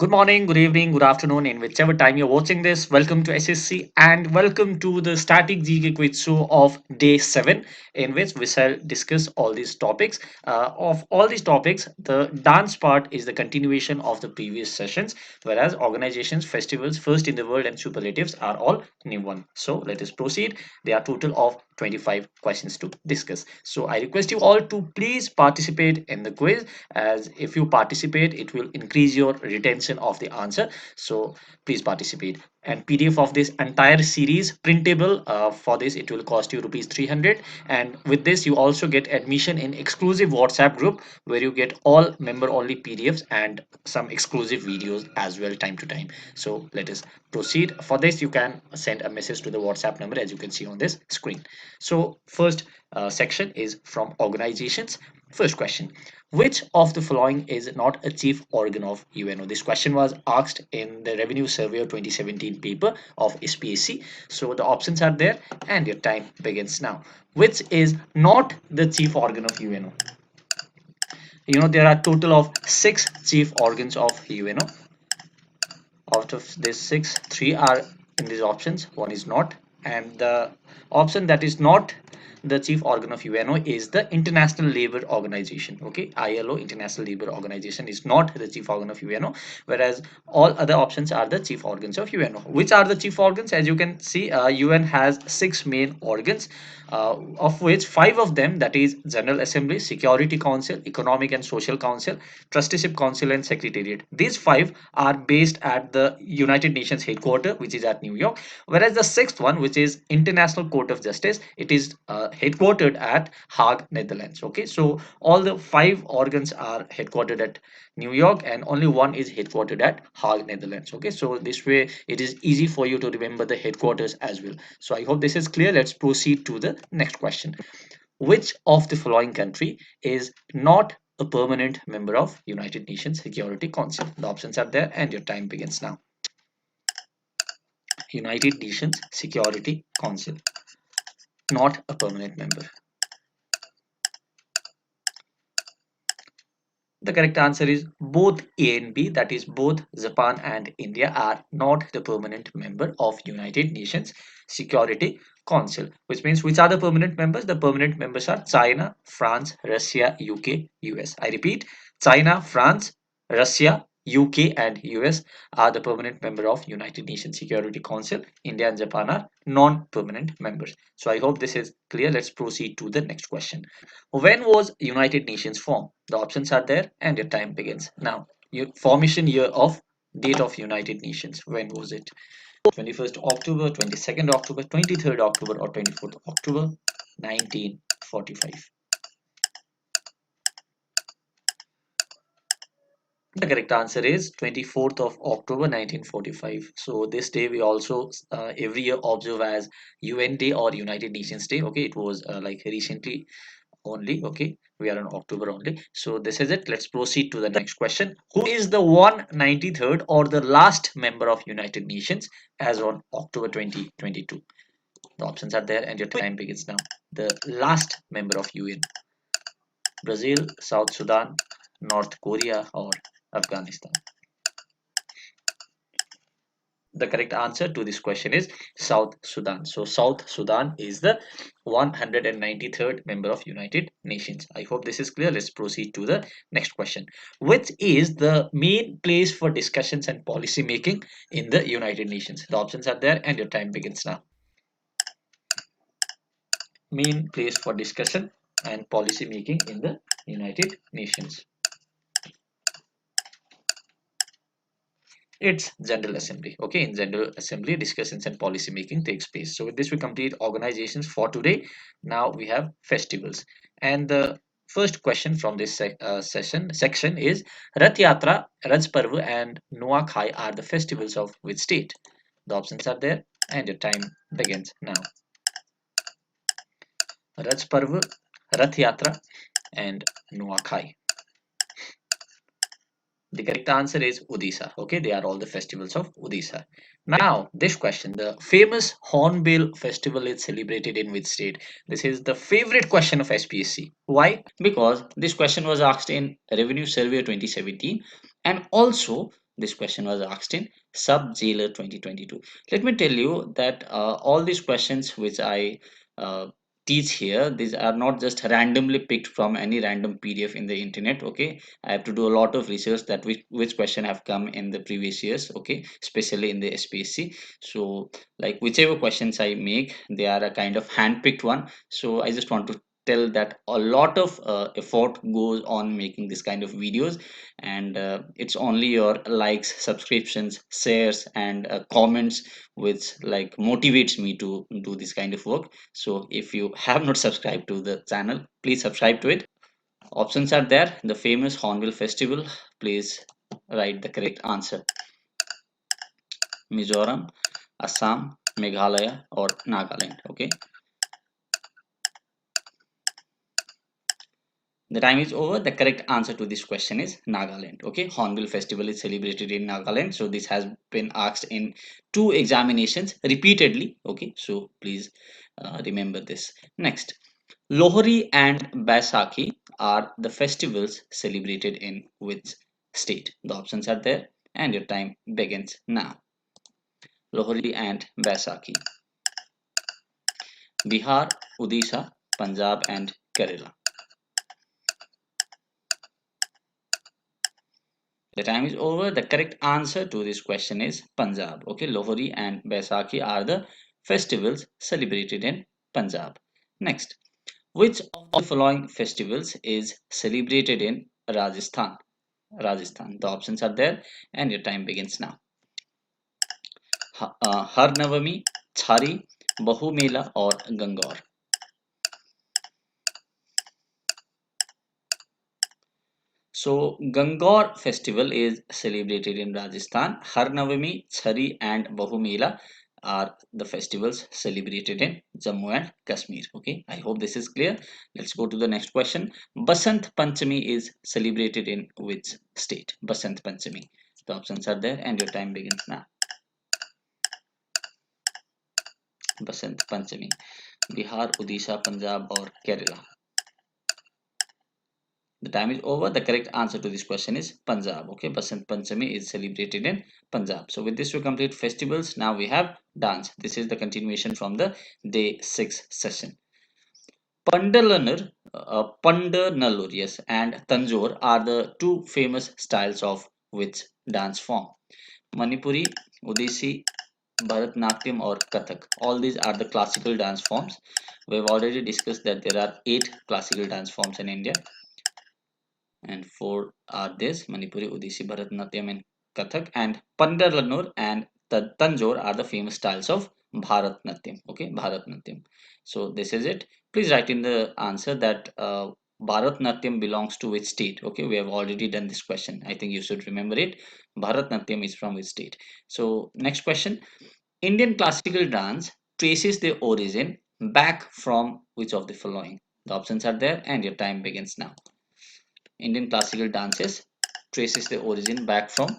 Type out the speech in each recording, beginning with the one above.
Good morning, good evening, good afternoon, in whichever time you're watching this. Welcome to SSC and welcome to the Static GK Quiz Show of day 7, in which we shall discuss all these topics. Of all these topics, the dance part is the continuation of the previous sessions, whereas organizations, festivals, first in the world, and superlatives are all new one. So let us proceed. There are total of 25 questions to discuss. So I request you all to please participate in the quiz, as if you participate it will increase your retention of the answer. So please participate. And PDF of this entire series printable, for this it will cost you rupees 300, and with this you also get admission in exclusive WhatsApp group where you get all member only PDFs and some exclusive videos as well time to time. So let us proceed. For this you can send a message to the WhatsApp number as you can see on this screen. So first section is from organizations. First question: which of the following is not a chief organ of UNO? This question was asked in the Revenue Surveyor 2017 paper of SPSC. So the options are there and your time begins now. Which is not the chief organ of UNO? There are total of 6 chief organs of UNO. Out of these 6, 3 are in these options, one is not, and the option that is not the chief organ of UNO is the International Labour Organization. Okay, ILO, International Labour Organization, is not the chief organ of UNO, whereas all other options are the chief organs of UNO. Which are the chief organs? As you can see, UN has 6 main organs, of which 5 of them, that is General Assembly, Security Council, Economic and Social Council, Trusteeship Council, and Secretariat. These 5 are based at the United Nations headquarters, which is at New York, whereas the sixth one, which is International Court of Justice, it is headquartered at Hague, Netherlands. Okay, so all the 5 organs are headquartered at New York and only one is headquartered at Hague, Netherlands. Okay, so this way it is easy for you to remember the headquarters as well. So I hope this is clear. Let's proceed to the next question. Which of the following country is not a permanent member of United Nations Security Council? The options are there and your time begins now. United Nations Security Council, not a permanent member. The correct answer is both A and B, that is both Japan and India are not the permanent member of United Nations Security Council, which means which are the permanent members? The permanent members are China, France, Russia, UK, US. I repeat, China, France, Russia, UK and US are the permanent member of United Nations Security Council. India and Japan are non-permanent members. So I hope this is clear. Let's proceed to the next question. When was United Nations formed? The options are there and your time begins now. Your formation year of date of United Nations. When was it? 21st October, 22nd October, 23rd October, or 24th October 1945. The correct answer is 24th of October 1945. So this day we also every year observe as UN Day or United Nations Day. Okay, it was like recently only. Okay, we are on October only. So this is it. Let's proceed to the next question. Who is the 193rd or the last member of United Nations as on October 2022? The options are there and your time begins now. The last member of UN: Brazil, South Sudan, North Korea, or Afghanistan? The correct answer to this question is South Sudan. So South Sudan is the 193rd member of United Nations. I hope this is clear. Let's proceed to the next question. Which is the main place for discussions and policy making in the United Nations? The options are there and your time begins now. Main place for discussion and policy making in the United Nations. It's General Assembly. Okay, in General Assembly discussions and policy making takes place. So with this we complete organizations for today. Now we have festivals, and the first question from this section is: Rath Yatra, Raj Parv, and Nuakhai are the festivals of which state? The options are there and your time begins now. Raj Parv, Rath Yatra, and Nuakhai. The correct answer is Odisha. Okay, they are all the festivals of Odisha. Now, this question: the famous Hornbill Festival is celebrated in which state? This is the favorite question of SPSC. Why? Because this question was asked in Revenue Survey 2017, and also This question was asked in Sub Jailer 2022. Let me tell you that all these questions which I uh, teach here, these are not just randomly picked from any random PDF in the internet. Okay, I have to do a lot of research that which question have come in the previous years. Okay, especially in the SPSC. So like whichever questions I make, they are a kind of hand-picked one. So I just want to tell that a lot of effort goes on making this kind of videos, and it's only your likes, subscriptions, shares, and comments which like motivates me to do this kind of work. So if you have not subscribed to the channel, please subscribe to it. Options are there. The famous Hornbill Festival, please write the correct answer. Mizoram, Assam, Meghalaya, or Nagaland. Okay, the time is over. The correct answer to this question is Nagaland. Okay, Hornbill Festival is celebrated in Nagaland. So this has been asked in 2 examinations repeatedly. Okay, so please remember this. Next, Lohri and Baisakhi are the festivals celebrated in which state? The options are there, and your time begins now. Lohri and Baisakhi, Bihar, Odisha, Punjab, and Kerala. The time is over. The correct answer to this question is Punjab. Okay, Lohri and Baisakhi are the festivals celebrated in Punjab. Next, which of the following festivals is celebrated in Rajasthan? Rajasthan. The options are there, and your time begins now. Har Navami, Chari, Bahu Mela, or Gangaur. So Gangaur festival is celebrated in Rajasthan. Har Navami, Chari, and Bahu Mela are the festivals celebrated in Jammu and Kashmir. Okay, I hope this is clear. Let's go to the next question. Basant Panchami is celebrated in which state? Basant Panchami. The options are there, and your time begins now. Basant Panchami, Bihar, Odisha, Punjab, or Kerala. The time is over. The correct answer to this question is Punjab. Okay, Basant Panchami is celebrated in Punjab. So with this we complete festivals. Now we have dance. This is the continuation from the day 6 session. Pandalanur, Pandanallur, yes, and Tanjore are the two famous styles of which dance form? Manipuri, Odissi, Bharatnatyam, or Kathak. All these are the classical dance forms. We have already discussed that there are 8 classical dance forms in India, and 4 are this: Manipuri, Odissi, Bharatanatyam, and Kathak. And Pandaranur and Tanjore are the famous styles of Bharatnatyam. Okay, Bharatnatyam. So this is it. Please write in the answer that Bharatnatyam belongs to which state. Okay, we have already done this question. I think you should remember it. Bharatnatyam is from which state? So next question. Indian classical dance traces their origin back from which of the following? The options are there, and your time begins now. Indian classical dances traces their origin back from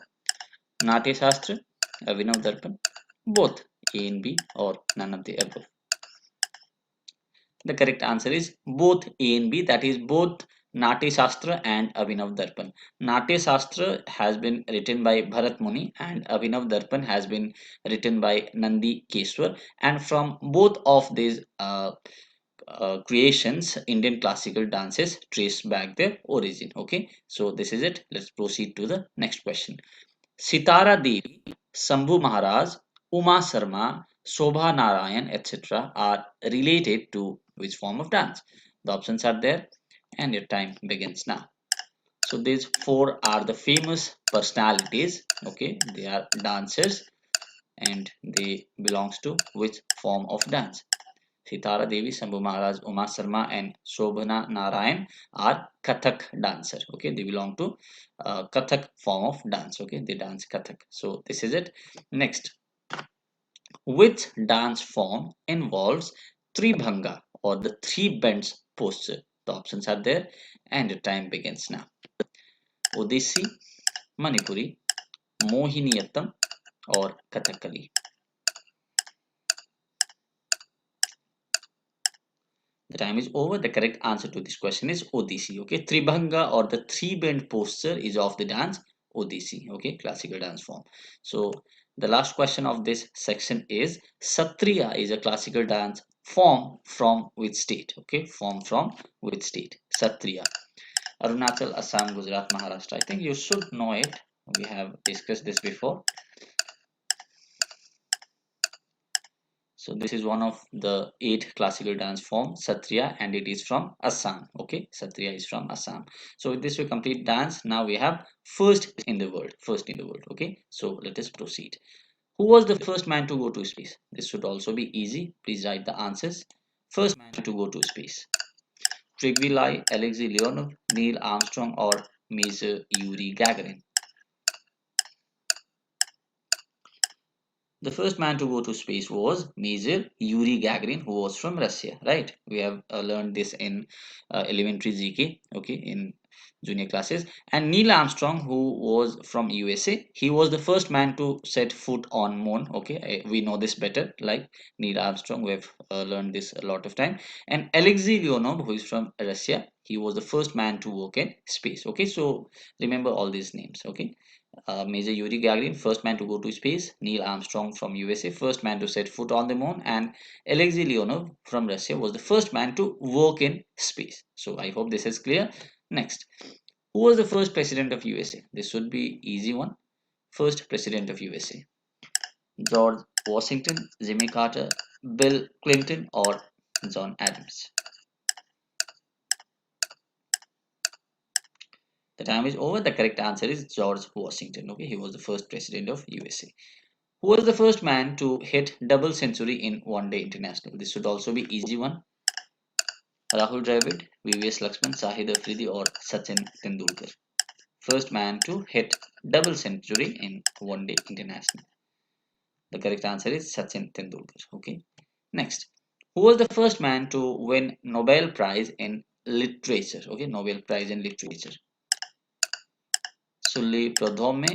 Natya Shastra, Avinav Darpan, both A and B, or none of the above. The correct answer is both A and B, that is both Natya Shastra and Avinav Darpan. Natya Shastra has been written by Bharat Muni and Avinav Darpan has been written by Nandi Keswar, and from both of these creations, Indian classical dances trace back their origin. Okay, so this is it. Let's proceed to the next question. Sitara Devi, Sambhu Maharaj, Uma Sarma, Shobha Narayan, etc. are related to which form of dance? The options are there, and your time begins now. So these 4 are the famous personalities. Okay, they are dancers, and they belongs to which form of dance? Sitara Devi, Shambhu Maharaj, Uma Sarma, and Shobhana Narayan are Kathak dancer. Okay, they belong to Kathak form of dance. Okay, they dance Kathak. So this is it. Next, which dance form involves Tribhanga or the three bends posture? The options are there, and your time begins now. Odissi, Manipuri, Mohiniyattam, or Kathakali. The time is over. The correct answer to this question is Odissi. Okay, Tribhanga or the three bend posture is of the dance Odissi. Okay, classical dance form. So the last question of this section is Satriya is a classical dance form from which state? Okay, form from which state? Satriya. Arunachal, Assam, Gujarat, Maharashtra. I think you should know it. We have discussed this before. So this is one of the 8 classical dance form, Satriya, and it is from Assam. Okay, Satriya is from Assam. So with this we complete dance. Now we have first in the world. First in the world. Okay, so let us proceed. Who was the first man to go to space? This should also be easy. Please write the answers. First man to go to space. Trygve Lie, Alexei Leonov, Neil Armstrong, or Major Yuri Gagarin. The first man to go to space was Major Yuri Gagarin, who was from Russia, right? We have learned this in elementary GK, okay, in junior classes. And Neil Armstrong, who was from USA, he was the first man to set foot on moon, okay? We know this better, like Neil Armstrong, we have learned this a lot of time. And Alexei Leonov, who is from Russia, he was the first man to work in space, okay? So remember all these names, okay? Major Yuri Gagarin, first man to go to space. Neil Armstrong from USA, first man to set foot on the moon. And Alexei Leonov from Russia was the first man to work in space. So I hope this is clear. Next, who was the first president of USA? This should be easy one. First president of USA. George Washington, Jimmy Carter, Bill Clinton, or John Adams. The time is over. The correct answer is George Washington. Okay, he was the first president of USA. Who was the first man to hit double century in one day international? This should also be easy one. Rahul Dravid, VVS Lakshman, Shahid Afridi, or Sachin Tendulkar. First man to hit double century in one day international. The correct answer is Sachin Tendulkar. Okay. Next, who was the first man to win Nobel Prize in Literature? Okay, Nobel Prize in Literature. Sully Pradhomme,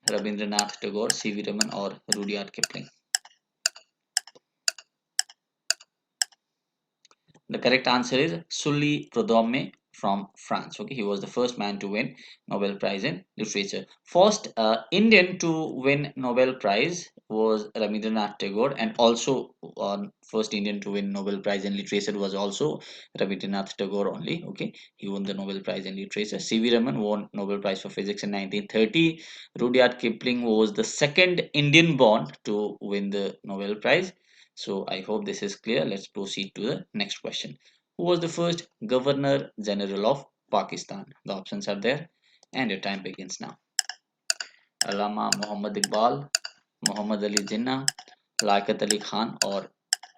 Rabindranath Tagore, C.V. Raman, or Rudyard Kipling. The correct answer is Sully Pradhomme from France. Okay, he was the first man to win Nobel Prize in Literature. First Indian to win Nobel Prize was Rabindranath Tagore, and also first Indian to win Nobel Prize in Literature was also Rabindranath Tagore only. Okay, he won the Nobel Prize in Literature. C.V. Raman won Nobel Prize for Physics in 1930. Rudyard Kipling was the second Indian born to win the Nobel Prize. So I hope this is clear. Let's proceed to the next question. Who was the first Governor General of Pakistan? The options are there and your time begins now. Allama Muhammad Iqbal, Muhammad Ali Jinnah, Liaquat Ali Khan, or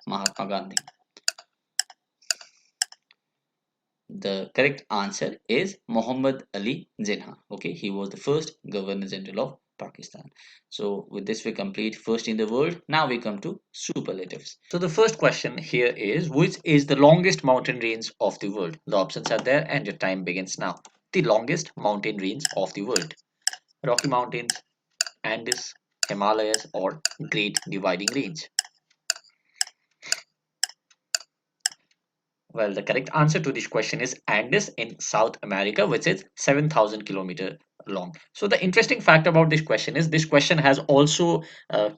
Mahatma Gandhi. The correct answer is Muhammad Ali Jinnah. Okay, he was the first Governor General of Pakistan. So with this we complete first in the world. Now we come to superlatives. So the first question here is, which is the longest mountain range of the world? The options are there and your time begins now. The longest mountain range of the world. Rocky Mountains, Andes, Himalayas, or Great Dividing Range. Well, the correct answer to this question is Andes in South America, which is 7,000 kilometer long. So the interesting fact about this question is this question has also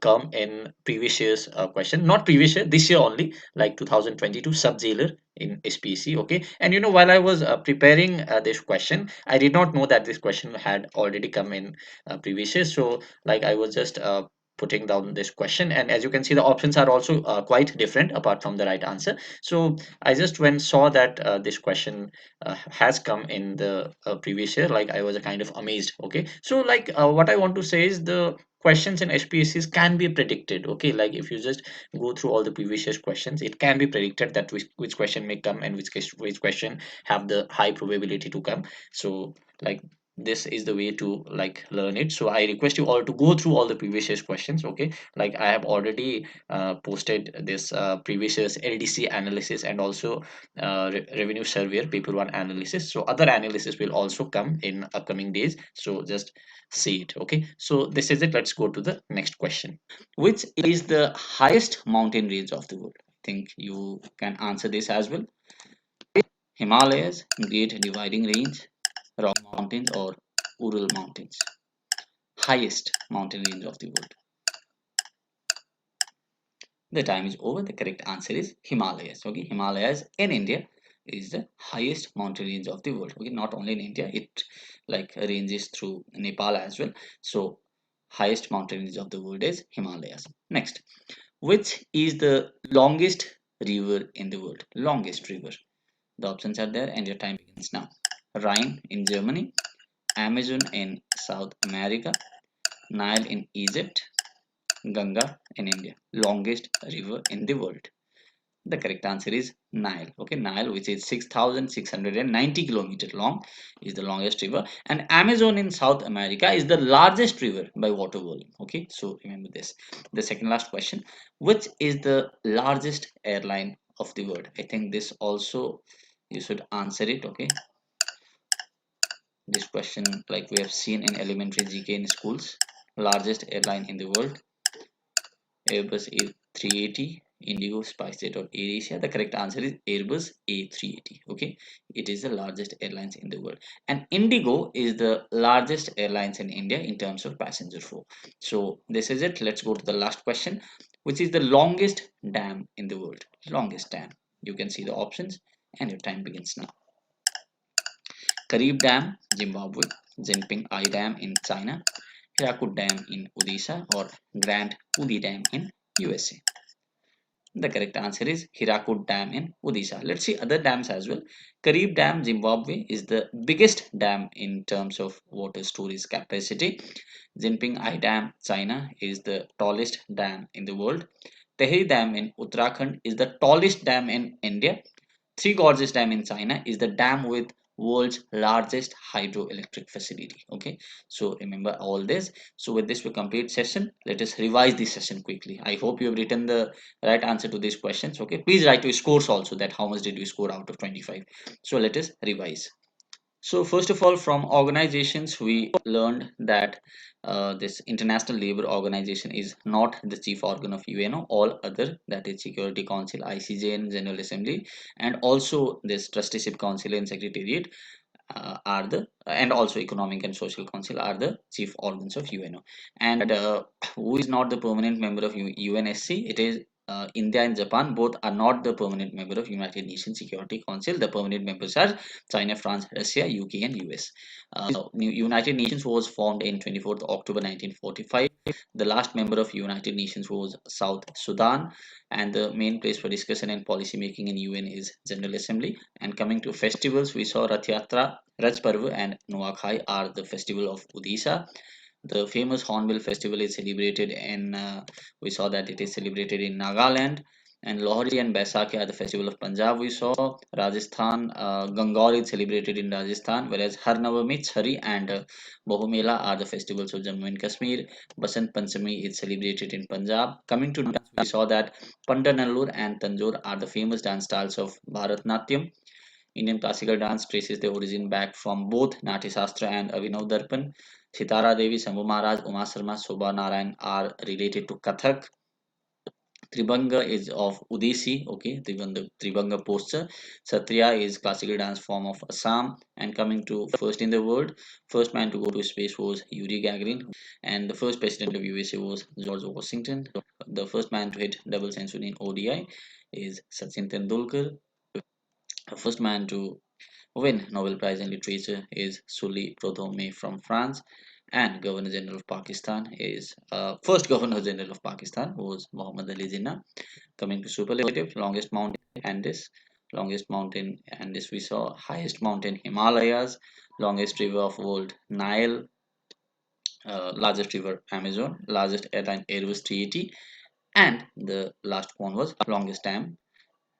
come in previous year's question, not previous year, this year only, like 2022 sub-jailer in SPC. Okay, and you know, while I was preparing this question, I did not know that this question had already come in previous year. So like I was just putting down this question, and as you can see, the options are also quite different apart from the right answer. So I just when saw that this question has come in the previous year, like I was kind of amazed. Okay, so like what I want to say is the questions in HPSCs can be predicted. Okay, like if you just go through all the previous year's questions, it can be predicted that which question may come and which question have the high probability to come. So like this is the way to like learn it. So I request you all to go through all the previous year's questions. Okay, like I have already posted this previous year's LDC analysis and also revenue surveyor paper one analysis. So other analysis will also come in upcoming days. So just see it. Okay, so this is it. Let's go to the next question. Which is the highest mountain range of the world? I think you can answer this as well. Himalayas, Great Dividing Range, Rocky Mountains, or Ural Mountains. highest mountain range of the world? The time is over. The correct answer is Himalayas. Okay, Himalayas in India is the highest mountain range of the world. Okay, not only in India, it like ranges through Nepal as well. So highest mountain range of the world is Himalayas. Next, which is the longest river in the world? Longest river. The options are there and your time begins now. Rhine in Germany, Amazon in South America, Nile in Egypt, Ganga in India. Longest river in the world. The correct answer is Nile. Okay, Nile, which is 6,690 kilometers long, is the longest river. And Amazon in South America is the largest river by water volume. Okay, so remember this. The second last question: which is the largest airline of the world? I think this also you should answer it. Okay, this question like we have seen in elementary GK in schools. Largest airline in the world: Airbus A380, Indigo, SpiceJet, or AirAsia. The correct answer is Airbus A380. Okay, it is the largest airlines in the world, and Indigo is the largest airlines in India in terms of passenger flow. So this is it. Let's go to the last question, which is the longest dam in the world. Longest dam. You can see the options, and your time begins now. Karib Dam, Zimbabwe; Jinping I Dam in China; Hirakud Dam in Odisha; or Grand Udi Dam in USA. The correct answer is Hirakud Dam in Odisha. Let's see other dams as well. Karib Dam, Zimbabwe is the biggest dam in terms of water storage capacity. Jinping I Dam, China is the tallest dam in the world. Tehri Dam in Uttarakhand is the tallest dam in India. Three Gorges Dam in China is the dam with world's largest hydroelectric facility. Okay, so remember all this. So with this we complete session. Let us revise this session quickly. I hope you have written the right answer to these questions. Okay, please write your scores also, that how much did you score out of 25. So let us revise. So first of all, from organizations, we learned that this International Labour Organization is not the chief organ of UNO. All other, that is Security Council, ICJ, and General Assembly, and also this Trusteeship Council and Secretariat are the, and also Economic and Social Council are the chief organs of UNO. And who is not the permanent member of UNSC? It is India and Japan. Both are not the permanent member of United Nations Security Council. The permanent members are China, France, Russia, UK, and US. United Nations was formed in 24th October 1945. The last member of United Nations was South Sudan, and the main place for discussion and policy making in UN is General Assembly. And coming to festivals, we saw Rath Yatra, Raj Parva, and Nuakhai are the festival of Odisha. The famous Hornbill Festival is celebrated in, we saw that it is celebrated in Nagaland. And Lohri and Baisakhi are the festival of Punjab. We saw Rajasthan, Gangaur is celebrated in Rajasthan, whereas Har Navami, Chhari, and Bahumela are the festivals of Jammu and Kashmir. Basant Panchami is celebrated in Punjab. Coming to dance, we saw that Pandanallur and Tanjore are the famous dance styles of Bharatnatyam. Indian classical dance traces their origin back from both Natya Shastra and Abhinav Darpan. Sitara Devi, Shambhu Maharaj, Uma Sharma, Shobha Narayan are related to Kathak. Tribanga is of Udesi, okay, Tribanga posture. Satriya is classical dance form of Assam. And coming to first in the world, first man to go to space was Yuri Gagarin, and the first president of USA was George Washington. The first man to hit double century in ODI is Sachin Tendulkar. The first man to win Nobel Prize in Literature is Suli Prodhome from France, and Governor General of Pakistan is first Governor General of Pakistan was Muhammad Ali Jinnah. Coming to superlative, longest mountain Andes, longest mountain Andes we saw, highest mountain Himalayas, longest river of world Nile, largest river Amazon, largest airline Airbus 380, and the last one was longest dam,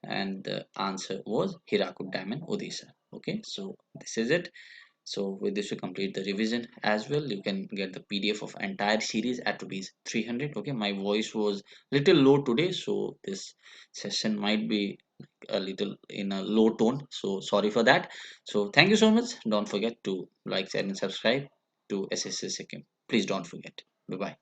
and the answer was Hirakud Dam in Odisha. Okay, so this is it. So with this we complete the revision as well. You can get the PDF of entire series at rupees 300. Okay, my voice was little low today, so this session might be a little in a low tone, so sorry for that. So thank you so much. Don't forget to like, share, and subscribe to SSC Sikkim. Please don't forget. Bye bye.